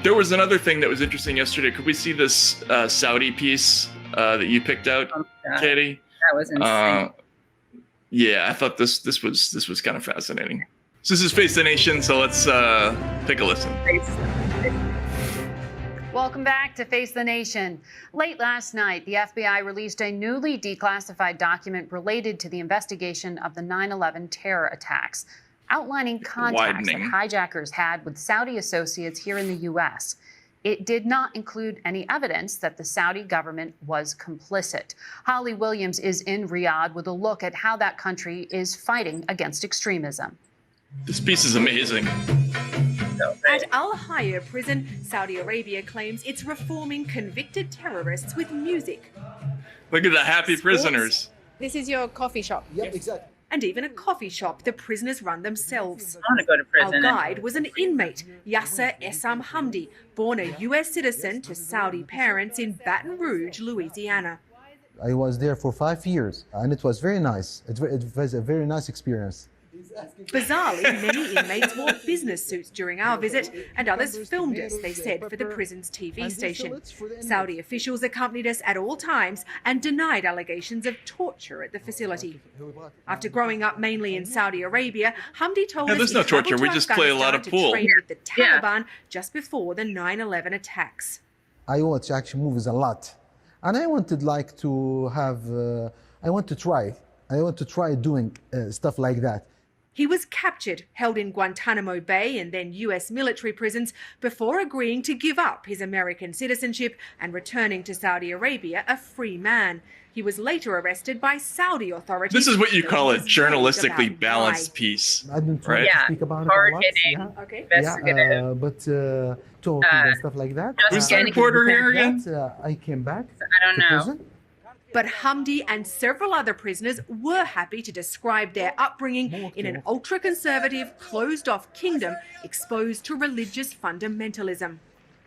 There was another thing that was interesting yesterday. Could we see this Saudi piece that you picked out, Katie? That was insane. Yeah, I thought this was kind of fascinating. So this is Face the Nation. So let's take a listen. Welcome back to Face the Nation. Late last night, the FBI released a newly declassified document related to the investigation of the 9/11 terror attacks, outlining contacts that hijackers had with Saudi associates here in the U.S. It did not include any evidence that the Saudi government was complicit. Holly Williams is in Riyadh with a look at how that country is fighting against extremism. This piece is amazing. At Al Haya prison, Saudi Arabia claims it's reforming convicted terrorists with music. Look at the happy prisoners. This is your coffee shop. Yep, exactly. And even a coffee shop the prisoners run themselves. I want to go to prison. Our guide was an inmate, Yasser Essam Hamdi, born a U.S. citizen to Saudi parents in Baton Rouge, Louisiana. I was there for 5 years, and it was very nice. It was a very nice experience. Bizarrely, many inmates wore business suits during our visit, and others filmed us, they said, for the prison's TV station. Saudi officials accompanied us at all times and denied allegations of torture at the facility. After growing up mainly in Saudi Arabia, Hamdi told us there's no torture. We just play a lot of pool. Train with the Taliban just before the 9/11 attacks. I watch action movies a lot, and I wanted to have. I want to try doing stuff like that. He was captured, held in Guantanamo Bay and then U.S. military prisons before agreeing to give up his American citizenship and returning to Saudi Arabia a free man. He was later arrested by Saudi authorities. This is what you call a journalistically balanced piece, I didn't try to speak about it a lot. Hard-hitting, Okay. investigative. But talking and stuff like that. Who's the reporter here again? I came back. I don't to know. prison. But Hamdi and several other prisoners were happy to describe their upbringing in an ultra-conservative, closed-off kingdom exposed to religious fundamentalism.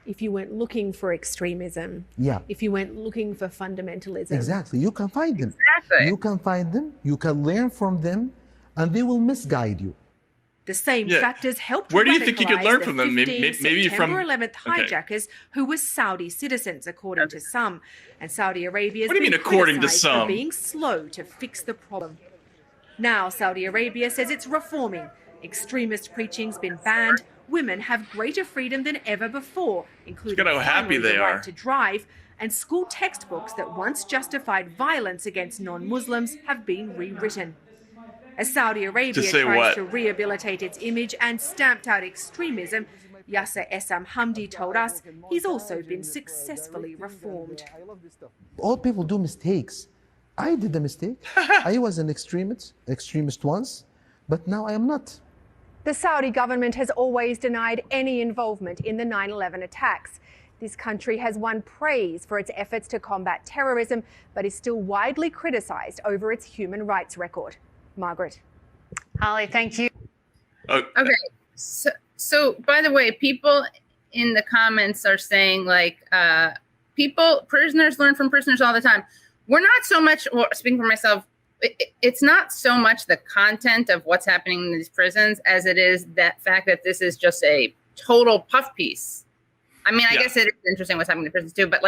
If you weren't looking for extremism, if you weren't looking for fundamentalism. Exactly. You can find them. Exactly. You can find them. You can learn from them, and they will misguide you. The same factors helped Where do you think you could learn from them? Maybe from September 11th hijackers who were Saudi citizens, according to some. And Saudi Arabia What do you mean, according to some? for being slow to fix the problem. Now Saudi Arabia says it's reforming. Extremist preaching's been banned. Women have greater freedom than ever before, including Look at how happy they the are. right to drive. And school textbooks that once justified violence against non-Muslims have been rewritten. As Saudi Arabia tries to rehabilitate its image and stamped out extremism, Yasser Essam Hamdi told us he's also been successfully reformed. All people do mistakes. I did a mistake. I was an extremist once, but now I am not. The Saudi government has always denied any involvement in the 9/11 attacks. This country has won praise for its efforts to combat terrorism, but is still widely criticized over its human rights record. Margaret. Holly, thank you. Okay. So by the way, people in the comments are saying prisoners learn from prisoners all the time. We're not so much, well, speaking for myself, it's not so much the content of what's happening in these prisons as it is that fact that this is just a total puff piece. I mean, I guess it is interesting what's happening in the prisons too, but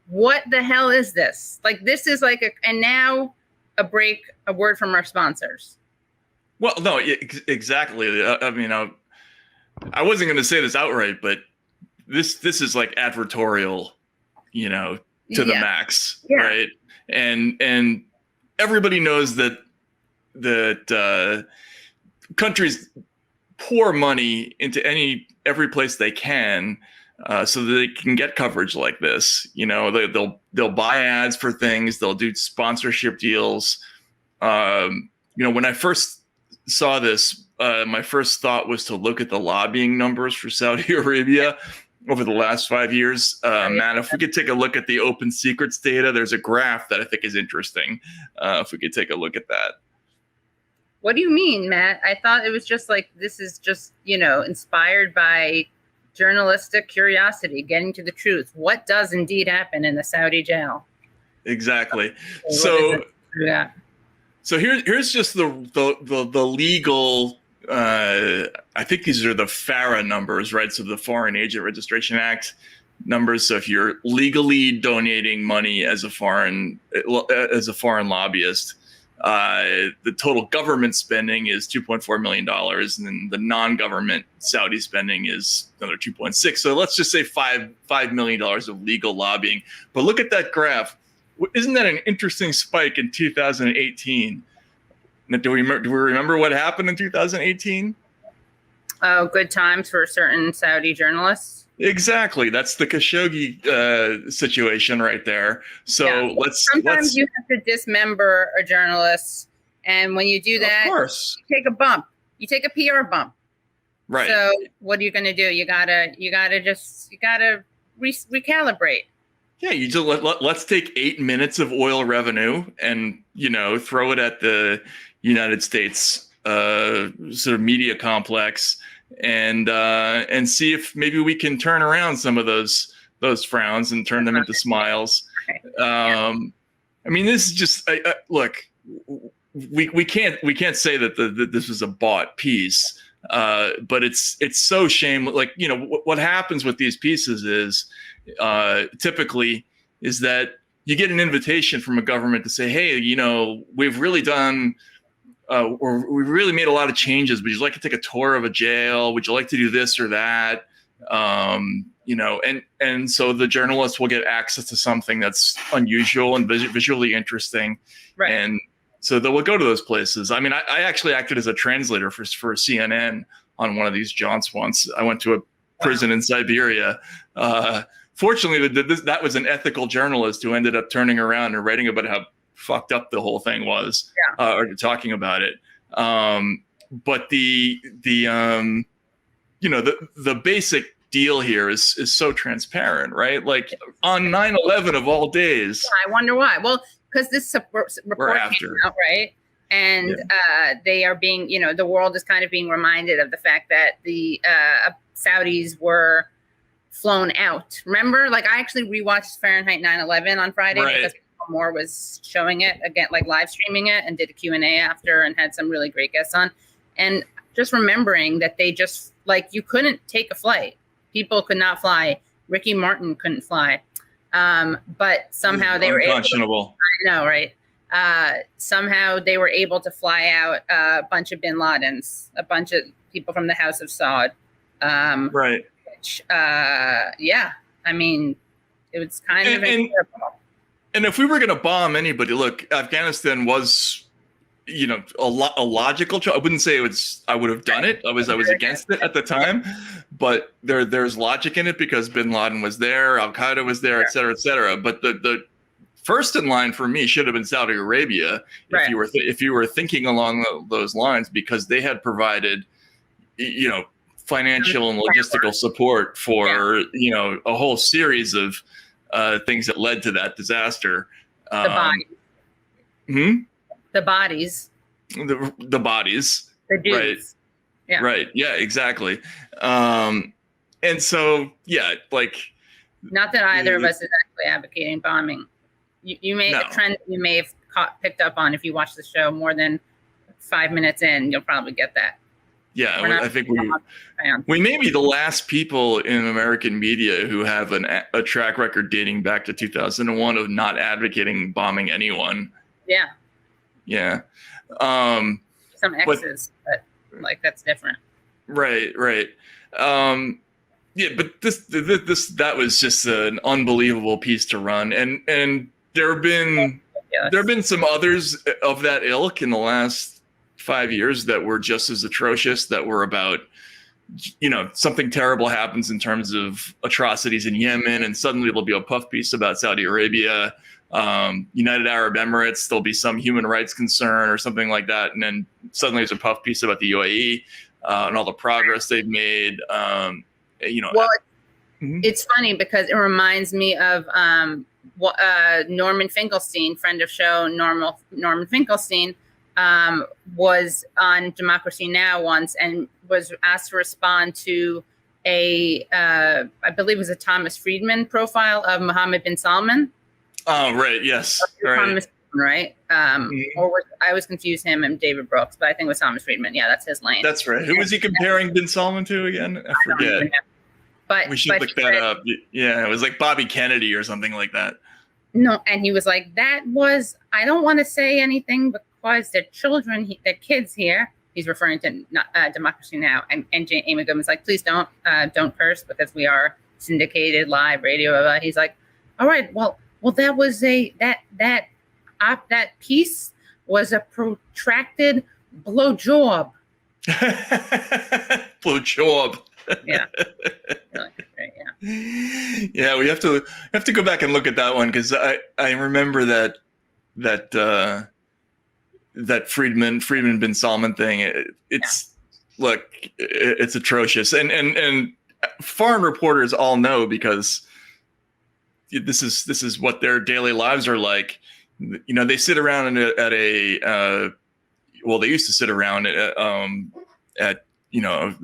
what the hell is this? This is and now a word from our sponsors. Well, no, exactly. I mean, I wasn't going to say this outright, but this is advertorial, to the max, right? And everybody knows that countries pour money into every place they can, so that they can get coverage like this. They'll buy ads for things. They'll do sponsorship deals. When I first saw this, my first thought was to look at the lobbying numbers for Saudi Arabia over the last 5 years. Matt, if we could take a look at the open secrets data, there's a graph that I think is interesting. If we could take a look at that. What do you mean, Matt? I thought it was just this is just, inspired by journalistic curiosity, getting to the truth. What does indeed happen in the Saudi jail? Exactly. So here's just the legal I think these are the FARA numbers, right? So the Foreign Agent Registration Act numbers. So if you're legally donating money as a foreign lobbyist, the total government spending is $2.4 million, and then the non-government Saudi spending is another 2.6. So let's just say $5 million of legal lobbying. But look at that graph. Isn't that an interesting spike in 2018? Now, do we remember what happened in 2018? Oh, good times for certain Saudi journalists. Exactly. That's the Khashoggi situation right there. So yeah. Sometimes you have to dismember a journalist, and when you do that, of course, you take a bump. You take a PR bump. Right. So what are you going to do? You gotta recalibrate. Yeah, you just let's take 8 minutes of oil revenue and throw it at the United States sort of media complex. And see if maybe we can turn around some of those frowns and turn them into smiles. I mean, this is just look. We can't say that this was a bought piece, but it's so shameless. Like what happens with these pieces is typically is that you get an invitation from a government to say, hey, we've really done. Or we really made a lot of changes. Would you like to take a tour of a jail? Would you like to do this or that? And so the journalists will get access to something that's unusual and visually interesting. Right. And so they will go to those places. I mean, I actually acted as a translator for CNN on one of these jaunts once. I went to a prison in Siberia. Fortunately, that was an ethical journalist who ended up turning around and writing about how fucked up the whole thing was, or talking about it. But the basic deal here is so transparent, right? Like on 9/11 of all days. I wonder why. Well, because this report came out, right? And they are being, the world is kind of being reminded of the fact that the Saudis were flown out. Remember, like I actually rewatched Fahrenheit 9/11 on Friday because Moore was showing it again, like live streaming it, and did a Q&A after and had some really great guests on. And just remembering that they just, like, you couldn't take a flight. People could not fly. Ricky Martin couldn't fly. But somehow they were able to, I know, right? Somehow they were able to fly out a bunch of bin Ladens, a bunch of people from the House of Saud. Right. Which, I mean, it was kind of incredible. And if we were going to bomb anybody, look, Afghanistan was, a logical choice. I wouldn't say I would have done it. I was against it at the time, but there's logic in it because bin Laden was there, Al Qaeda was there, et cetera, et cetera. But the first in line for me should have been Saudi Arabia if you were thinking along those lines, because they had provided, financial and logistical support for a whole series of things that led to that disaster. The bodies. The bodies. The bodies. The dudes. Right. Yeah. Right. Yeah, exactly. And so, like. Not that either of us is actually advocating bombing. You may, a trend you may have picked up on if you watch the show more than 5 minutes in, you'll probably get that. Yeah, I think we may be the last people in American media who have a track record dating back to 2001 of not advocating bombing anyone. Yeah. Yeah. Some exes, but like that's different. Right. Yeah, but that was just an unbelievable piece to run, and there have been some others of that ilk in the last 5 years that were just as atrocious, that were about, something terrible happens in terms of atrocities in Yemen, and suddenly there'll be a puff piece about Saudi Arabia, United Arab Emirates, there'll be some human rights concern or something like that, and then suddenly there's a puff piece about the UAE and all the progress they've made. It's funny because it reminds me of Norman Finkelstein, friend of show, Norman Finkelstein, was on Democracy Now! Once and was asked to respond to I believe it was a Thomas Friedman profile of Mohammed bin Salman. Oh, right. Yes. Right. right? Or I always confuse him and David Brooks, but I think it was Thomas Friedman. Yeah, that's his lane. That's right. Who was he comparing Bin Salman to again? I forget. But we should look that up. Yeah, it was like Bobby Kennedy or something like that. No, and he was like, I don't want to say anything because they're children, they're kids here. He's referring to Democracy Now! And Amy Goodman's like, please don't curse because we are syndicated live radio. Blah, blah. He's like, all right, well, that was that piece was a protracted blowjob. Blowjob. Yeah. Yeah, we have to go back and look at that one because I remember that Friedman Bin Salman thing. It's atrocious, and foreign reporters all know because this is what their daily lives are like. You know, they sit around they used to sit around at you know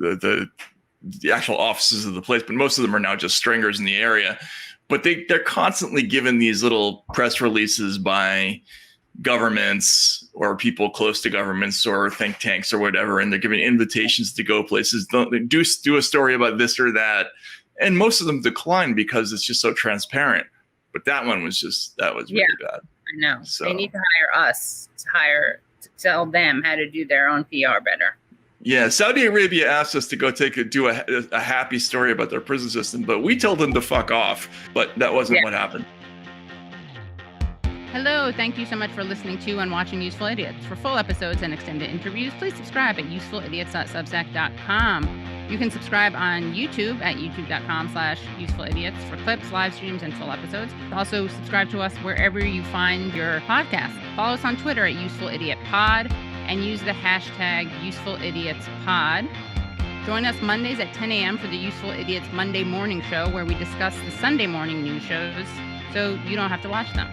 the actual offices of the place, but most of them are now just stringers in the area. But they're constantly given these little press releases by governments or people close to governments or think tanks or whatever, and they're giving invitations to go places. Do a story about this or that, and most of them decline because it's just so transparent. But that one was really bad. I know. So they need to hire us to tell them how to do their own PR better. Yeah, Saudi Arabia asked us to go do a happy story about their prison system, but we told them to fuck off. But that wasn't what happened. Hello, thank you so much for listening to and watching Useful Idiots. For full episodes and extended interviews, please subscribe at usefulidiots.substack.com. You can subscribe on YouTube at youtube.com/usefulidiots for clips, live streams, and full episodes. Also, subscribe to us wherever you find your podcast. Follow us on Twitter at UsefulIdiotPod and use the hashtag UsefulIdiotsPod. Join us Mondays at 10 a.m. for the Useful Idiots Monday Morning Show, where we discuss the Sunday morning news shows so you don't have to watch them.